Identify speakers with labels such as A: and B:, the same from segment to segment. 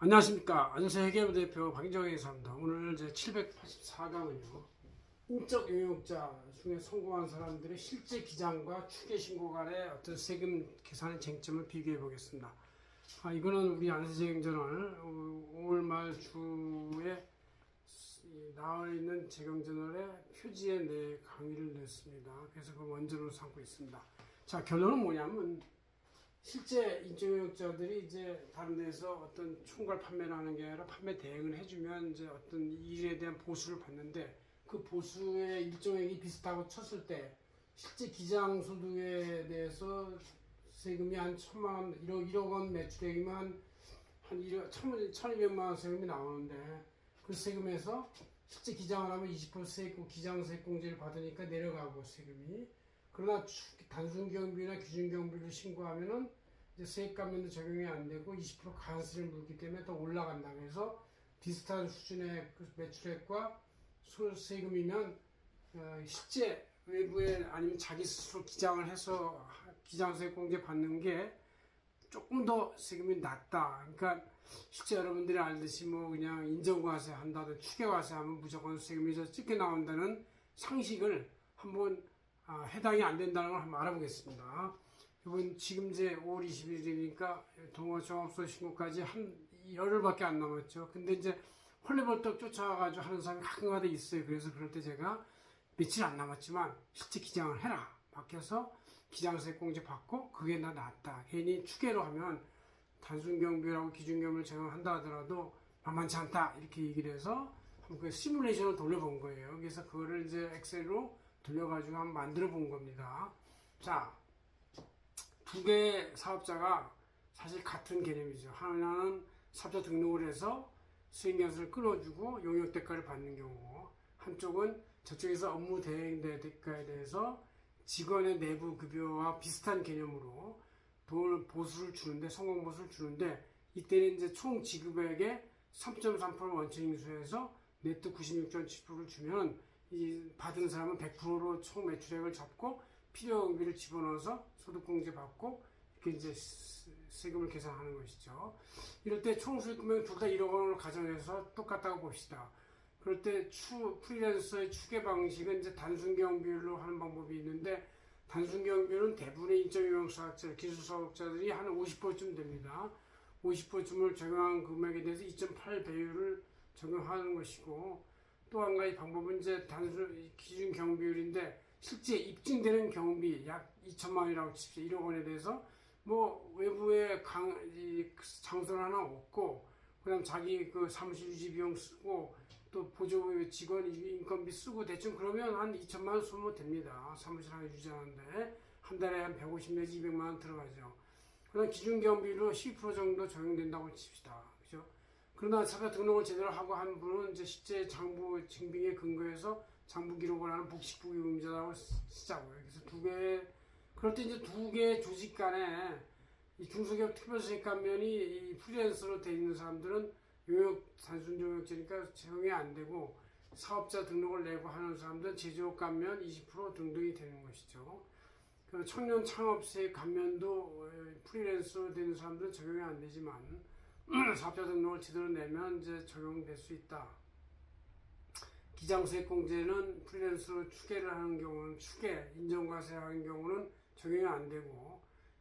A: 안녕하십니까. 안세회계부 대표 박인정 회계사입니다. 오늘 제 784강은요. 인적 용역자 중에 성공한 사람들의 실제 기장과 추계 신고 간의 어떤 세금 계산의 쟁점을 비교해 보겠습니다. 이거는 우리 안세재경저널 5월 말 주에 나와 있는 재경저널의 표지에 내 강의를 냈습니다. 그래서 그 원전으로 삼고 있습니다. 자, 결론은 뭐냐면 실제 인적용역자들이 이제 다른 데서 어떤 총괄 판매를 하는 게 아니라 판매 대행을 해주면 이제 어떤 일에 대한 보수를 받는데 그 보수의 일정액이 비슷하고 쳤을 때 실제 기장소득에 대해서 세금이 한 1,000만 원, 1억 원 매출액이면 한 1,200만 원 세금이 나오는데 그 세금에서 실제 기장을 하면 20% 세금, 기장세액공제를 받으니까 내려가고 세금이. 그러나 단순 경비나 기준 경비를 신고하면은 이제 세액 감면도 적용이 안 되고 20% 가산세를 물기 때문에 더 올라간다. 그래서 비슷한 수준의 그 매출액과 세금이면 실제 외부에 아니면 자기 스스로 기장을 해서 기장세액 공제 받는 게 조금 더 세금이 낮다. 그러니까 실제 여러분들이 알듯이 뭐 그냥 인정과세 한다든 추계과세 하면 무조건 세금이 더 적게 나온다는 상식을 한번 해당이 안 된다는 걸 한번 알아보겠습니다. 이번 지금 이제 5월 20일이니까 동호종합소 신고까지 한 열흘밖에 안 남았죠. 근데 이제 헐레벌떡 쫓아가가지고 하는 사람이 가끔가다 있어요. 그래서 그럴 때 제가 며칠 안 남았지만 실제 기장을 해라. 밖에서 기장세액 공제 받고 그게 나 낫다. 괜히 추계로 하면 단순 경비라고 기준 경비를 적용한다 하더라도 만만치 않다. 이렇게 얘기를 해서 한번 그 시뮬레이션을 돌려본 거예요. 그래서 그거를 이제 엑셀로 돌려가지고 한번 만들어 본 겁니다. 자, 두 개의 사업자가 사실 같은 개념이죠. 하나는 사업자 등록을 해서 수익연수를 끌어주고 용역 대가를 받는 경우, 한쪽은 저쪽에서 업무 대행 대가에 대해서 직원의 내부 급여와 비슷한 개념으로 돈 보수를 주는데, 성공 보수를 주는데, 이때는 이제 총 지급액의 3.3% 원칙인수에서 네트 96.7%를 주면 이 받은 사람은 100%로 총 매출액을 잡고 필요 경비를 집어넣어서 소득공제 받고 이렇게 이제 세금을 계산하는 것이죠. 이럴 때 총 수익 금액 둘 다 1억 원을 가정해서 똑같다고 봅시다. 그럴 때 프리랜서의 추계 방식은 이제 단순 경비율로 하는 방법이 있는데, 단순 경비율은 대부분의 인적용역사업자, 기술사업자들이 한 50%쯤 됩니다. 50%쯤을 적용한 금액에 대해서 2.8 배율을 적용하는 것이고, 또 한 가지 방법은 이제 단순 기준 경비율인데 실제 입증되는 경비 약 2천만 원이라고 칩시다. 1억 원에 대해서 뭐 외부에 장소를 하나 없고, 그다음 자기 그 사무실 유지 비용 쓰고 또 보조 직원 인건비 쓰고 대충 그러면 한 2천만 원 쓰면 됩니다. 사무실 하나 유지하는데 한 달에 한 150 내지 200만 원 들어가죠. 그다음 기준 경비로 12% 정도 적용된다고 칩시다. 그죠? 그러나 사업자 등록을 제대로 하고 한 분은 이제 실제 장부 증빙에 근거해서 장부 기록을 하는 복식부 유무자라고 쓰자고요. 그래서 그럴 때 이제 두 개의 조직 간에 이 중소기업 특별세액 감면이 이 프리랜서로 돼 있는 사람들은 단순 용역제니까 적용이 안 되고, 사업자 등록을 내고 하는 사람들은 제조업 감면 20% 등등이 되는 것이죠. 그 청년 창업세액 감면도 프리랜서로 되는 사람들은 적용이 안 되지만 사업자 등록을 제대로 내면 이제 적용될 수 있다. 기장세액 공제는 프리랜서로 추계를 하는 경우는 인정과세 하는 경우는 적용이 안 되고,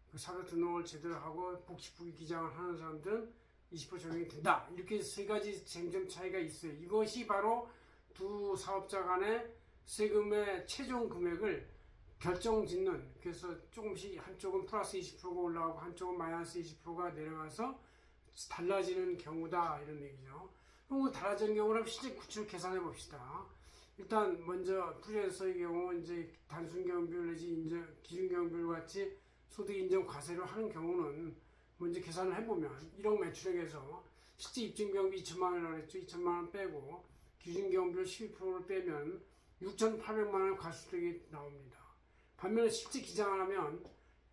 A: 그 사업자 등록을 제대로 하고 복식부기 기장을 하는 사람들은 20% 적용이 된다. 이렇게 세 가지 쟁점 차이가 있어요. 이것이 바로 두 사업자 간의 세금의 최종 금액을 결정짓는, 그래서 조금씩 한쪽은 플러스 20%가 올라가고 한쪽은 마이너스 20%가 내려가서 달라지는 경우다, 이런 얘기죠. 그럼 달라지는 경우를 실제 구체로 계산해 봅시다. 일단 먼저 프리랜서의 경우 이제 단순 경비율 내지 기준 경비율 같이 소득 인정 과세를 하는 경우는 먼저 계산을 해보면 1억 매출액에서 실제 입증 경비 2천만 원이라고 했죠. 2천만 원 빼고 기준 경비율 12%를 빼면 6,800만 원 과소득이 나옵니다. 반면에 실제 기장을 하면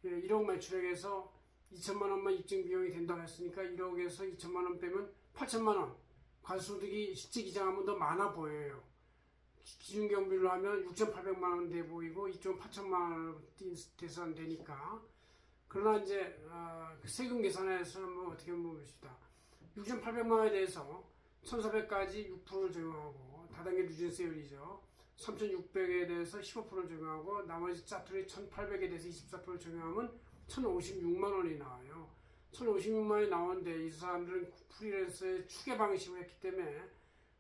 A: 1억 매출액에서 2천만 원만 입증 비용이 된다고 했으니까 1억에서 2천만 원 빼면 8천만 원 과소득이 실제 기장하면 더 많아 보여요. 기준 경비로 하면 6,800만 원 돼 보이고 이쪽은 8천만 원 돼서 되니까. 그러나 이제 세금 계산에서는 뭐 어떻게 보면 봅시다. 6,800만 원에 대해서 1,400까지 6%를 적용하고 다단계 누진세율이죠. 3,600에 대해서 15%를 적용하고 나머지 짜투리 1,800에 대해서 24%를 적용하면 1,056만 원이 나와요. 1,056만 원이 나오는데 이 사람들은 프리랜서의 추계 방식을 했기 때문에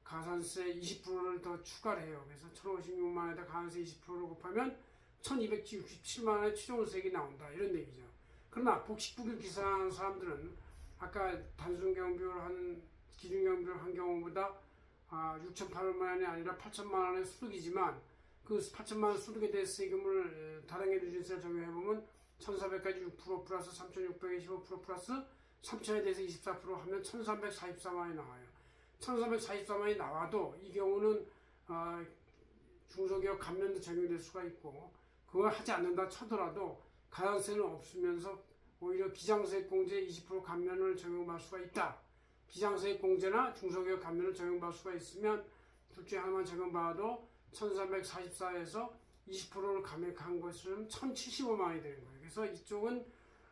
A: 가산세 20%를 더 추가를 해요. 그래서 1,056만 원에다 가산세 20%를 곱하면 1,267만 원의 최종세액이 나온다. 이런 얘기죠. 그러나 복식부길 기사한 사람들은 아까 단순 경비를 한 기준 경비를 한 경우보다 6,800만 원이 아니라 8천만 원의 소득이지만 그 8천만 원 소득에 대해서 세금을 다단계 누진세를 적용해보면 1,400까지 6% 플러스 3,600에 15% 플러스 3,000에 대해서 24% 하면 1,344만 원이 나와요. 1,344만 원이 나와도 이 경우는 중소기업 감면도 적용될 수가 있고 그걸 하지 않는다 쳐더라도 가산세는 없으면서 오히려 기장세액 공제 20% 감면을 적용받을 수가 있다. 기장세액 공제나 중소기업 감면을 적용받을 수가 있으면 둘 중에 하나만 적용받아도 1,344에서 20%를 감액한 것은 1,075만 원이 되는 거예요. 그래서 이쪽은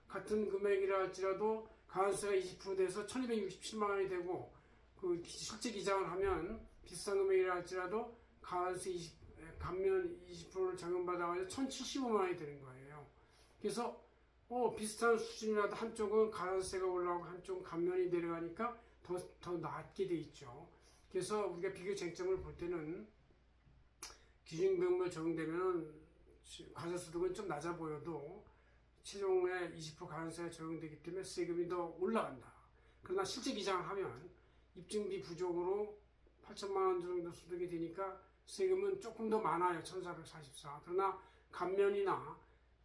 A: 같은 금액이라 할지라도 가산세가 20% 돼서 1,267만 원이 되고 그 실제 기장을 하면 비슷한 금액이라 할지라도 가산세 감면 20%를 적용받아가지고 1,075만 원이 되는 거예요. 그래서 비슷한 수준이라도 한쪽은 가산세가 올라가고 한쪽은 감면이 내려가니까 더 낮게 돼 있죠. 그래서 우리가 비교 쟁점을 볼 때는 기준금액 적용되면 과세소득은 좀 낮아 보여도 최종에 20% 가산세가 적용되기 때문에 세금이 더 올라간다. 그러나 실제 기장하면 입증비 부족으로 8천만 원 정도 소득이 되니까 세금은 조금 더 많아요. 1,444. 그러나 감면이나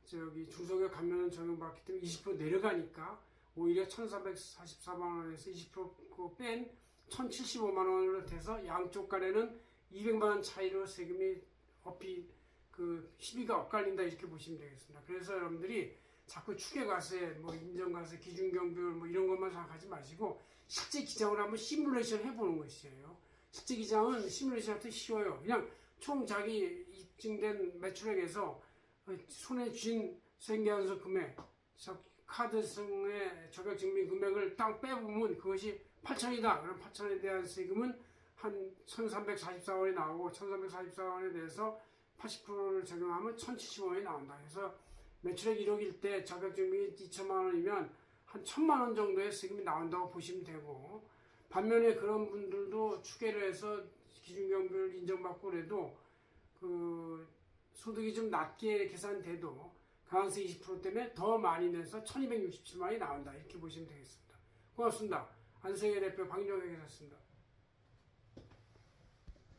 A: 중소기업 감면은 적용받기 때문에 20% 내려가니까 오히려 1,444만 원에서 20% 뺀 1,075만 원으로 돼서 양쪽 간에는 200만 원 차이로 세금이 시비가 엇갈린다 이렇게 보시면 되겠습니다. 그래서 여러분들이 자꾸 추계과세, 인정과세, 기준경비율 이런 것만 생각하지 마시고 실제 기장을 한번 시뮬레이션 해보는 것이에요. 실제 기장은 시뮬레이션한테 쉬워요. 그냥 총 자기 입증된 매출액에서 손에 쥔 생계한수 금액, 카드성의 저격증빙 금액을 딱 빼보면 그것이 8천이다. 그럼 8천에 대한 세금은 한 1,344원이 나오고 1,344원에 대해서 80%를 적용하면 1,075원이 나온다. 그래서 매출액 1억일 때 저격증빙이 2천만 원이면 한 1,000만 원 정도의 세금이 나온다고 보시면 되고 반면에 그런 분들도 추계를 해서 기준경비를 인정받고 그래도 소득이 좀 낮게 계산돼도 가산세 20% 때문에 더 많이 내서 1,267만 원이 나온다. 이렇게 보시면 되겠습니다. 고맙습니다. 안성의 대표 박인종 회계사였습니다.